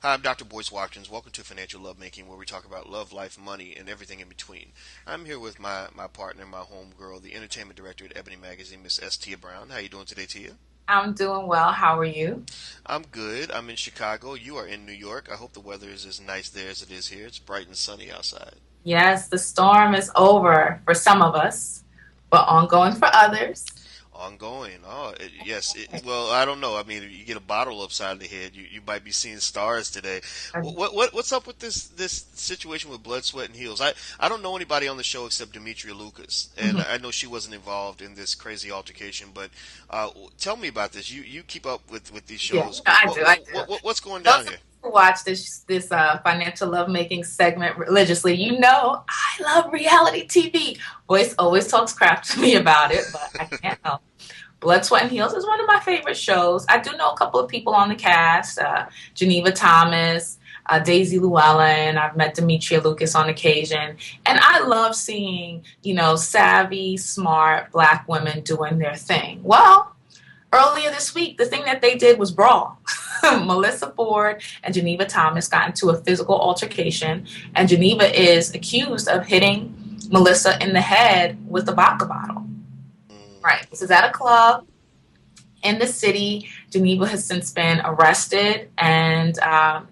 Hi, I'm Dr. Boyce Watkins. Welcome to Financial Lovemaking, where we talk about love, life, money, and everything in between. I'm here with my partner, my homegirl, the entertainment director at Ebony Magazine, Miss S. Tia Brown. How you doing today, Tia? I'm doing well. How are you? I'm good. I'm in Chicago. You are in New York. I hope the weather is as nice there as it is here. It's bright and sunny outside. Yes, the storm is over for some of us, but ongoing for others. Ongoing. Yes. Well, I don't know. I mean, you get a bottle upside the head, you might be seeing stars today. What's up with this situation with Blood, Sweat, and Heels? I don't know anybody on the show except Demetria Lucas, and Mhm. I know she wasn't involved in this crazy altercation. But tell me about this. You keep up with these Yeah, shows. I do. I do. What's going down Those of here? you who watch this financial lovemaking segment religiously, you know I love reality TV. Boyce always talks crap to me about it, but I can't help. Blood, Sweat, and Heels is one of my favorite shows. I do know a couple of people on the cast, Geneva Thomas, Daisy Llewellyn. I've met Demetria Lucas on occasion. And I love seeing, savvy, smart Black women doing their thing. Well, earlier this week, the thing that they did was brawl. Melyssa Ford and Geneva Thomas got into a physical altercation, and Geneva is accused of hitting Melyssa in the head with a vodka bottle. Mm, Right. This is at a club in the city. Geneva has since been arrested, and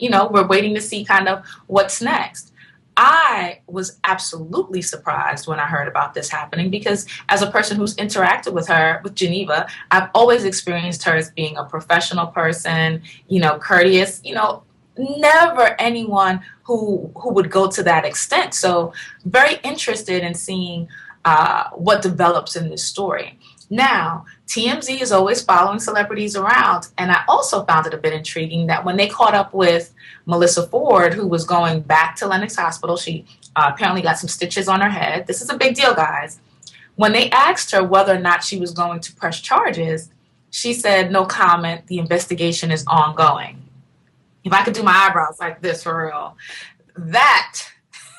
we're waiting to see kind of what's next. I was absolutely surprised when I heard about this happening because, as a person who's interacted with her, with Geneva, I've always experienced her as being a professional person, courteous, never anyone who would go to that extent. So, very interested in seeing what develops in this story. Now, TMZ is always following celebrities around, and I also found it a bit intriguing that when they caught up with Melyssa Ford, who was going back to Lenox Hospital, she apparently got some stitches on her head. This is a big deal, guys. When they asked her whether or not she was going to press charges, she said, "No comment, the investigation is ongoing." If I could do my eyebrows like this for real, that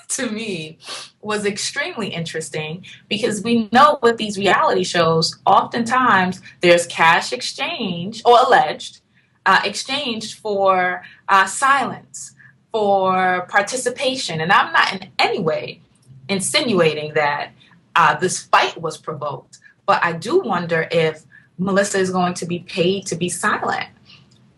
to me was extremely interesting because we know with these reality shows, oftentimes there's cash exchange or alleged exchanged for silence, for participation. And I'm not in any way insinuating that this fight was provoked, but I do wonder if Melyssa is going to be paid to be silent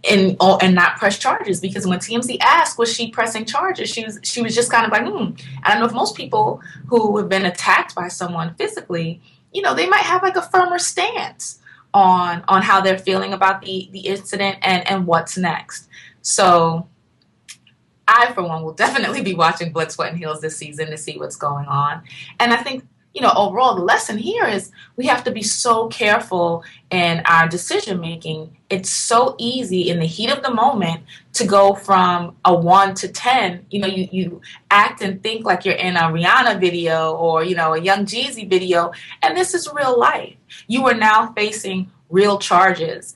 and not press charges, because when TMZ asked was she pressing charges, she was just kind of like, I don't know if most people who have been attacked by someone physically, they might have like a firmer stance on how they're feeling about the incident and what's next. So I, for one, will definitely be watching Blood, Sweat, and Heels this season to see what's going on. And I think, overall, the lesson here is we have to be so careful in our decision making. It's so easy in the heat of the moment to go from a 1 to 10. You act and think like you're in a Rihanna video or, a Young Jeezy video. And this is real life. You are now facing real charges.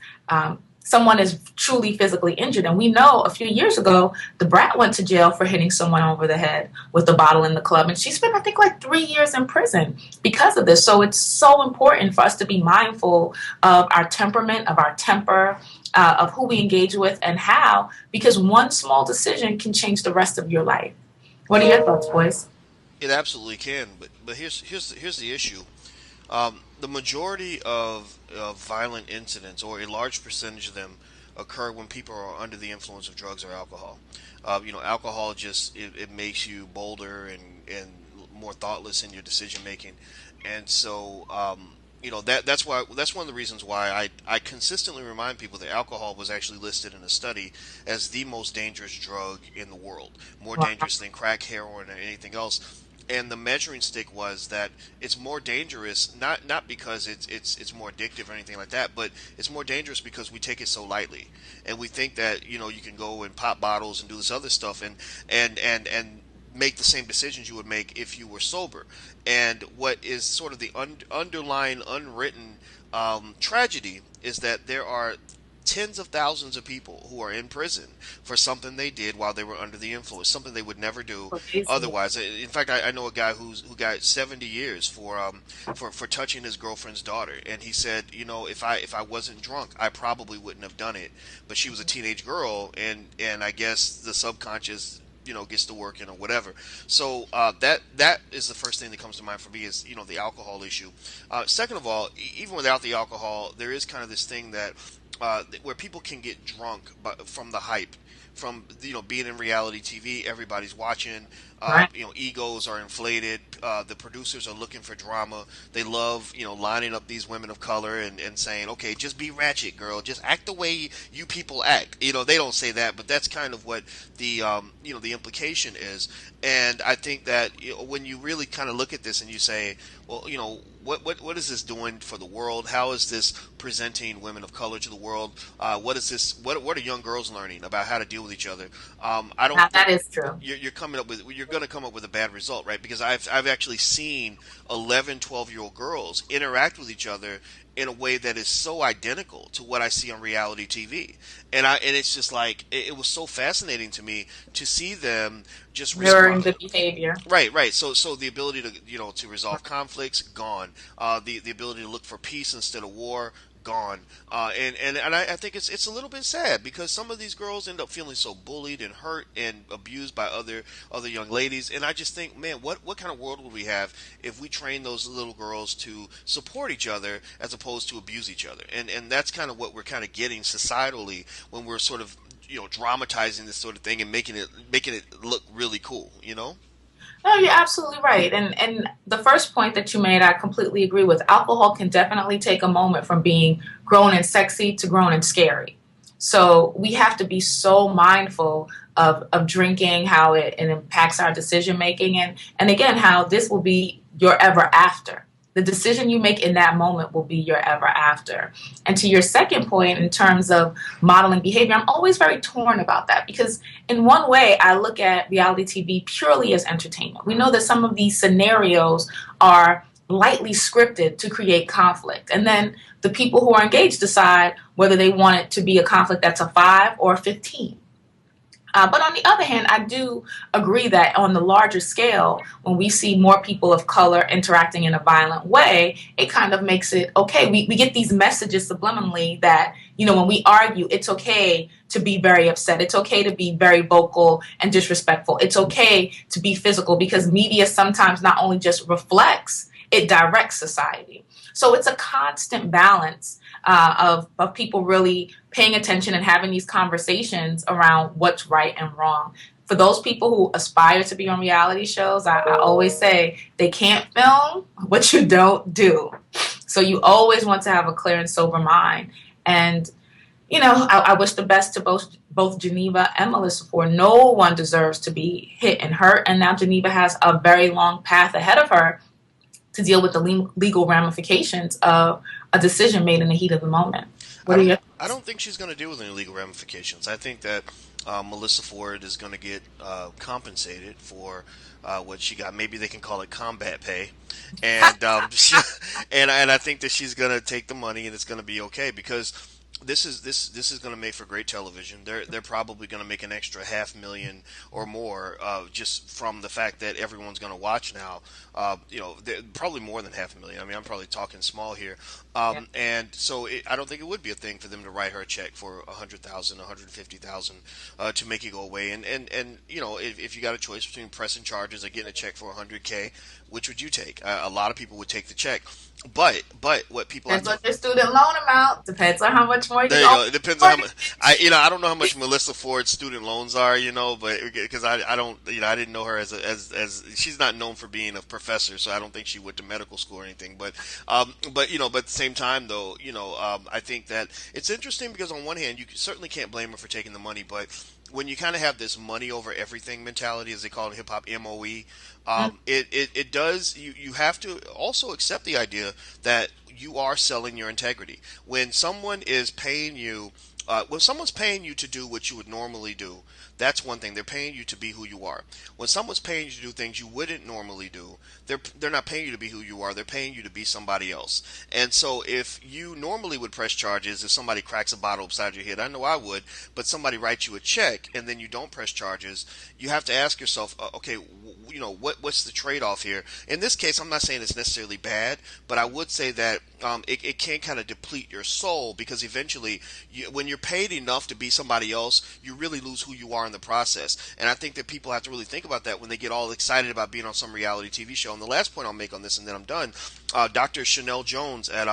Someone is truly physically injured. And we know a few years ago, the brat went to jail for hitting someone over the head with a bottle in the club. And she spent, I think, like 3 years in prison because of this. So it's so important for us to be mindful of our temperament, of our temper, of who we engage with and how, because one small decision can change the rest of your life. What are your thoughts, boys? it absolutely can, but here's the issue. The majority of violent incidents, or a large percentage of them, occur when people are under the influence of drugs or alcohol. Alcohol just it makes you bolder and more thoughtless in your decision making, and so that's one of the reasons why I consistently remind people that alcohol was actually listed in a study as the most dangerous drug in the world, more Wow. dangerous than crack, heroin, or anything else. And the measuring stick was that it's more dangerous, not because it's more addictive or anything like that, but it's more dangerous because we take it so lightly, and we think that you can go and pop bottles and do this other stuff and make the same decisions you would make if you were sober. And what is sort of the underlying unwritten tragedy is that there are tens of thousands of people who are in prison for something they did while they were under the influence, something they would never do Crazy. otherwise. In fact, I know a guy who got 70 years for touching his girlfriend's daughter, and he said, if I wasn't drunk, I probably wouldn't have done it. But she was a teenage girl, and I guess the subconscious gets to working or whatever. So that is the first thing that comes to mind for me is the alcohol issue. Second of all, even without the alcohol, there is kind of this thing that where people can get drunk from the hype. From being in reality TV, everybody's watching. Right. Egos are inflated. The producers are looking for drama. They love lining up these women of color and saying, okay, just be ratchet, girl. Just act the way you people act. They don't say that, but that's kind of what the implication is. And I think that when you really kind of look at this and you say, well, what is this doing for the world? How is this presenting women of color to the world? What is this? What are young girls learning about how to deal with each other? I don't Now, that think is true. you're going to come up with a bad result, right? Because I've actually seen 11, 12-year-old girls interact with each other in a way that is so identical to what I see on reality TV, and it's just like it was so fascinating to me to see them just Mirroring respond. the behavior. Right, right. So the ability to to resolve conflicts gone. The ability to look for peace instead of war gone. And I think it's a little bit sad because some of these girls end up feeling so bullied and hurt and abused by other young ladies. And I just think, man, what kind of world would we have if we trained those little girls to support each other as opposed to abuse each other? And that's kind of what we're kind of getting societally when we're sort of dramatizing this sort of thing and making it look really cool. No, you're absolutely right. And the first point that you made, I completely agree with. Alcohol can definitely take a moment from being grown and sexy to grown and scary. So we have to be so mindful of drinking, how it impacts our decision making, and again, how this will be your ever after. The decision you make in that moment will be your ever after. And to your second point, in terms of modeling behavior, I'm always very torn about that because, in one way, I look at reality TV purely as entertainment. We know that some of these scenarios are lightly scripted to create conflict. And then the people who are engaged decide whether they want it to be a conflict that's a 5 or a 15. But on the other hand, I do agree that on the larger scale, when we see more people of color interacting in a violent way, it kind of makes it okay. We get these messages subliminally that, when we argue, it's okay to be very upset. It's okay to be very vocal and disrespectful. It's okay to be physical because media sometimes not only just reflects, it directs society. So it's a constant balance of people really paying attention and having these conversations around what's right and wrong. For those people who aspire to be on reality shows, I always say they can't film what you don't do. So you always want to have a clear and sober mind. And, I wish the best to both Geneva and Melyssa Ford. No one deserves to be hit and hurt. And now Geneva has a very long path ahead of her to deal with the legal ramifications of a decision made in the heat of the moment. I What are don't your I don't think she's going to deal with any legal ramifications. I think that Melyssa Ford is going to get compensated for what she got. Maybe they can call it combat pay, and and I think that she's going to take the money and it's going to be okay because this is going to make for great television. They're probably going to make an extra 500,000 or more just from the fact that everyone's going to watch now. Probably more than 500,000. I mean, I'm probably talking small here. Yeah. And so I don't think it would be a thing for them to write her a check for 100,000, 150,000 to make it go away. And if you got a choice between pressing charges or getting a check for 100K, which would you take? A lot of people would take the check. But what people Depends on your student loan amount. Depends on how much more you there you owe. go. It depends on how much. I don't know how much Melyssa Ford's student loans are. But because I don't, I didn't know her as she's not known for being a professor, so I don't think she went to medical school or anything. But at the same time though, I think that it's interesting because on one hand, you certainly can't blame her for taking the money, but when you kind of have this money over everything mentality, as they call it in hip hop, MOE, it does. You have to also accept the idea that you are selling your integrity. When someone is paying you When someone's paying you to do what you would normally do, that's one thing. They're paying you to be who you are. When someone's paying you to do things you wouldn't normally do, they're not paying you to be who you are. They're paying you to be somebody else. And so, if you normally would press charges if somebody cracks a bottle upside your head, I know I would, but somebody writes you a check and then you don't press charges, you have to ask yourself, okay, what's the trade-off here? In this case, I'm not saying it's necessarily bad, but I would say that it can kind of deplete your soul, because eventually, when you're paid enough to be somebody else, you really lose who you are in the process. And I think that people have to really think about that when they get all excited about being on some reality TV show. And the last point I'll make on this, and then I'm done. Dr. Chanel Jones at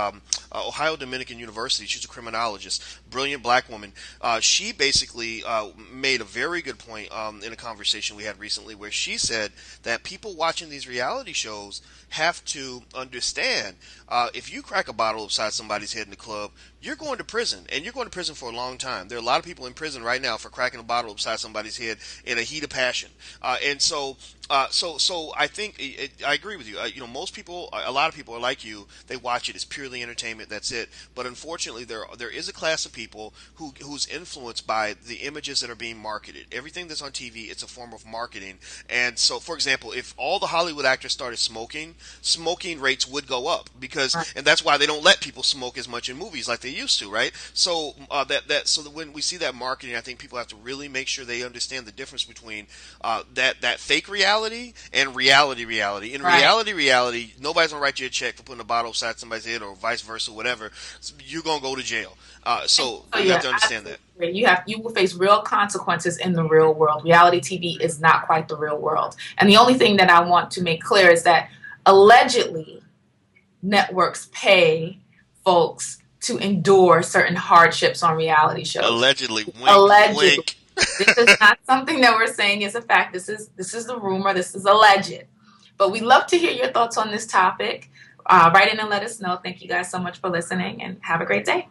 Ohio Dominican University, she's a criminologist, brilliant black woman. She basically made a very good point in a conversation we had recently, where she said that people watching these reality shows have to understand, if you crack a bottle upside somebody's head in the club, you're going to prison, and you're going to prison for a long time. There are a lot of people in prison right now for cracking a bottle upside somebody's head in a heat of passion. So I think I agree with you. Most people, a lot of people are like you. They watch it as purely entertainment. That's it. But unfortunately, there is a class of people who's influenced by the images that are being marketed. Everything that's on TV, it's a form of marketing. And so, for example, if all the Hollywood actors started smoking, smoking rates would go up, because, and that's why they don't let people smoke as much in movies like they used to, right? So so that when we see that marketing, I think people have to really make sure they understand the difference between that fake reality and reality. In reality, nobody's gonna write you a check for putting a bottle beside somebody's head, or vice versa, whatever. You're gonna go to jail. So you have to understand that. You will face real consequences in the real world. Reality TV is not quite the real world. And the only thing that I want to make clear is that allegedly networks pay folks to endure certain hardships on reality shows. Allegedly, wink, allegedly. Wink. This is not something that we're saying is a fact. This is the rumor. This is alleged. But we'd love to hear your thoughts on this topic. Write in and let us know. Thank you guys so much for listening, and have a great day.